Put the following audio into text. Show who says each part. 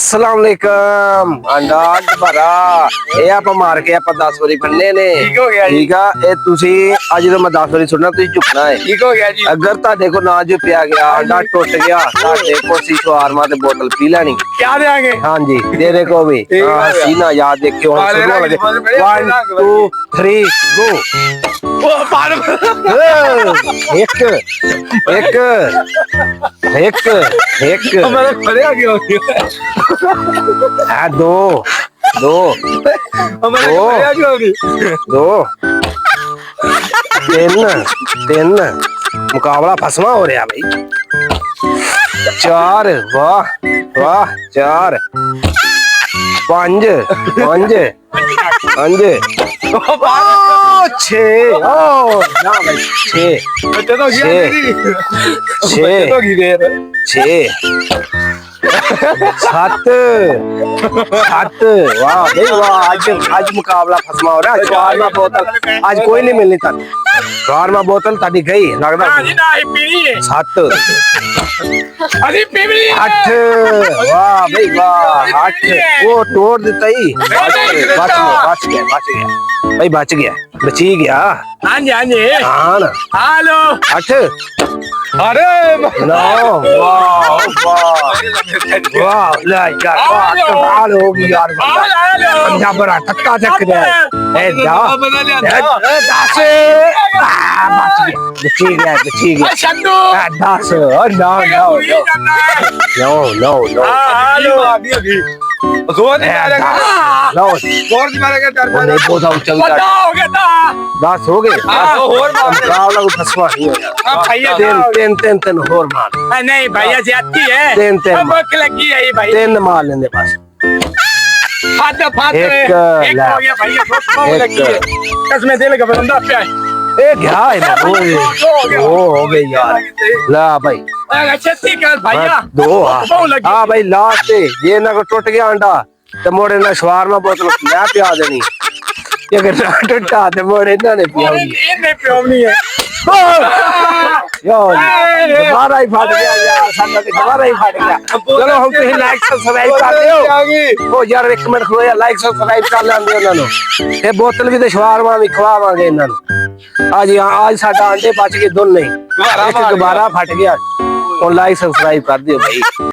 Speaker 1: अस्सलाम वालेकुम अंडा भरा ਇਹ ਆਪਾਂ ਮਾਰ ਕੇ ਆਪਾਂ 10 ਵਾਰੀ ਫੜਨੇ ਨੇ
Speaker 2: ਠੀਕ ਹੋ ਗਿਆ ਜੀ।
Speaker 1: ਠੀਕ ਆ ਇਹ ਤੁਸੀਂ ਅੱਜ ਜਦੋਂ ਮੈਂ 10 ਵਾਰੀ ਸੁਣਨਾ ਤੁਸੀਂ ਝੁਕਣਾ ਹੈ
Speaker 2: ठीक हो गया जी।
Speaker 1: ਅਗਰ ਤੁਹਾਡੇ ਕੋਲ ਨਾ ਝੁਕਿਆ ਗਿਆ ਅੰਡਾ ਟੁੱਟ ਗਿਆ ਤੁਹਾਡੇ ਕੋਲ ਸੀ ਸ਼ਵਾਰਮਾ ਤੇ ਬੋਤਲ ਪੀ ਲੈਣੀ
Speaker 2: क्या देंगे?
Speaker 1: ਹਾਂਜੀ ਤੇਰੇ ਕੋ ਵੀ
Speaker 2: ਠੀਕ ਆ
Speaker 1: ਹਾਂ
Speaker 2: ਗਿਆ।
Speaker 1: ਸੀਨਾ ਯਾਦ ਦੇਖਿਓ ਹੁਣ
Speaker 2: ਵਾਲੇ
Speaker 1: ਸ਼ੁਰੂ ਹੋ
Speaker 2: ਰੰਗ
Speaker 1: ਗਏ
Speaker 2: ਦੇ ਬੜੇ
Speaker 1: 1
Speaker 2: ਰੰਗ
Speaker 1: 2 3 ਗੋ
Speaker 2: वो पार
Speaker 1: ਇੱਕ ਇੱਕ ਇੱਕ ਇੱਕ
Speaker 2: हमारे खड़े आ गया
Speaker 1: ਆ ਦੋ ਦੋ
Speaker 2: हमारे
Speaker 1: ओ।
Speaker 2: खड़े आ गया
Speaker 1: ਦੋ ਤਿੰਨ ਤਿੰਨ ਮੁਕਾਬਲਾ ਫਸਵਾ ਹੋ ਰਿਹਾ ਬਈ ਚਾਰ ਵਾਹ ਵਾਹ ਚਾਰ ਪੰਜ ਪੰਜ ਪੰਜ ਛੇ ਓ ਨਾ ਬਈ ਛੇ
Speaker 2: बच्चे तो गया
Speaker 1: छे।
Speaker 2: नहीं
Speaker 1: छे।
Speaker 2: बच्चे तो गिरे
Speaker 1: ਛੇ ਸੱਤ ਸੱਤ ਵਾਹ ਬਈ ਵਾਹ ਅੱਜ ਮੁਕਾਬਲਾ ਫਸਵਾ ਹੋ ਰਿਹਾ ਚਾਰਵਾਂ ਬੋਤਲ ਅੱਜ ਕੋਈ ਨਹੀਂ ਮਿਲਣੀ ਤੁਹਾਨੂੰ ਚਾਰਵਾਂ ਬੋਤਲ ਤੁਹਾਡੀ ਗਈ ਲੱਗਦਾ
Speaker 2: ना जी ना ही पीनी है
Speaker 1: ਸੱਤ
Speaker 2: अभी पीनी है
Speaker 1: ਅੱਠ ਵਾਹ ਬਈ ਵਾਹ ਅੱਠ ਉਹ ਤੋੜ ਦਿੱਤਾ ਹੀ ਬਚ ਗਿਆ ਬਈ ਬਚ ਗਿਆ ਬਚੀ ਗਿਆ
Speaker 2: हाँ जी हाँ जी
Speaker 1: ਹਾਂ
Speaker 2: हेलो
Speaker 1: ਅੱਠ
Speaker 2: अरे
Speaker 1: ਨੌ ਵਾਹ ਵਾਹ ਲੈ ਯਾਰ ਵਾਹ ਕਮਾਲ ਹੋ ਗਈ ਯਾਰ ਬੰਦਾ ਬੜਾ ਟੱਕਾ ਚੱਕ ਰਿਹਾ ਇਹ ਜਾ ਦੱਸ ਬਚੀ ਗਿਆ
Speaker 2: शंदू
Speaker 1: ਦੱਸ no
Speaker 2: हेलो जोर नहीं मारेगा
Speaker 1: no
Speaker 2: जोर नहीं मारेगा डर
Speaker 1: ਉਹਨੇ ਬਹੁਤ ਚੱਲ
Speaker 2: बता हो गया था
Speaker 1: 10 ਹੋ ਗਏ
Speaker 2: और मार
Speaker 1: ਮੁਕਾਬਲਾ ਕੋ ਫਸਵਾ ਨਹੀਂ ਹੋਇਆ
Speaker 2: भैया
Speaker 1: ਤਿੰਨ ਹੋਰ ਮਾਰ
Speaker 2: नहीं भैया से आती है
Speaker 1: तीन।
Speaker 2: भूख लगी है ये भाई
Speaker 1: ਤਿੰਨ ਮਾਰ ਲੈਂਦੇ ਬਸ
Speaker 2: फाद फाद
Speaker 1: एक
Speaker 2: एक
Speaker 1: ला।
Speaker 2: हो गया भैया भूख लगी है कसम दिल का बंदा पे
Speaker 1: ਇਹ ਗਿਆ ਹੈ ਉਹ ਹੋ ਗਏ ਯਾਰ ਲਾ ਭਾਈ
Speaker 2: छत्ती कर भैया
Speaker 1: ਦੋ
Speaker 2: भूख लगी
Speaker 1: ਹਾਂ ਭਾਈ ਲਾਸਟ ਤੇ ਜੇ ਇਹਨਾਂ ਕੋ ਟੁੱਟ ਗਿਆ ਅੰਡਾ ਤੇ ਮੋੜੇ ਨਾਲ ਸ਼ਵਾਰਮਾ ਬੋਤਲ ਮੈਂ ਪਿਆ ਦੇਣੀ ਜੇ ਅਗਰ ਨਾ ਟੁੱਟਾ ਤੇ ਮੋੜੇ ਇਹਨਾਂ ਨੇ ਪਿਆਉਣੀ
Speaker 2: इतने प्योर नहीं है
Speaker 1: ਯਾਰ ਦੁਬਾਰਾ ਹੀ ਫਟ ਗਿਆ ਯਾਰ ਸਾਡਾ ਤੇ ਦੁਬਾਰਾ ਹੀ ਫਟ ਗਿਆ ਚਲੋ ਹੁਣ ਤੁਸੀਂ ਲਾਈਕ ਸਬਸਕ੍ਰਾਈਬ ਕਰ ਦਿਓ ਉਹ ਯਾਰ ਇੱਕ ਮਿੰਟ ਖੜੋ ਯਾਰ ਲਾਈਕ ਸਬਸਕ੍ਰਾਈਬ ਕਰ ਲੈਂਦੇ ਉਹਨਾਂ ਨੂੰ ਤੇ ਬੋਤਲ ਵੀ ਤੇ ਸ਼ਵਾਰਮਾ ਵੀ ਖਵਾਵਾਂਗੇ ਇਹਨਾਂ ਨੂੰ ਅੱਜ ਸਾਡਾ ਅੰਡੇ ਬਚ ਗਏ ਦੋਨੇ ਇੱਕ ਦੁਬਾਰਾ ਫਟ ਗਿਆ ਹੁਣ ਲਾਈਕ ਸਬਸਕ੍ਰਾਈਬ ਕਰ ਦਿਓ ਭਾਈ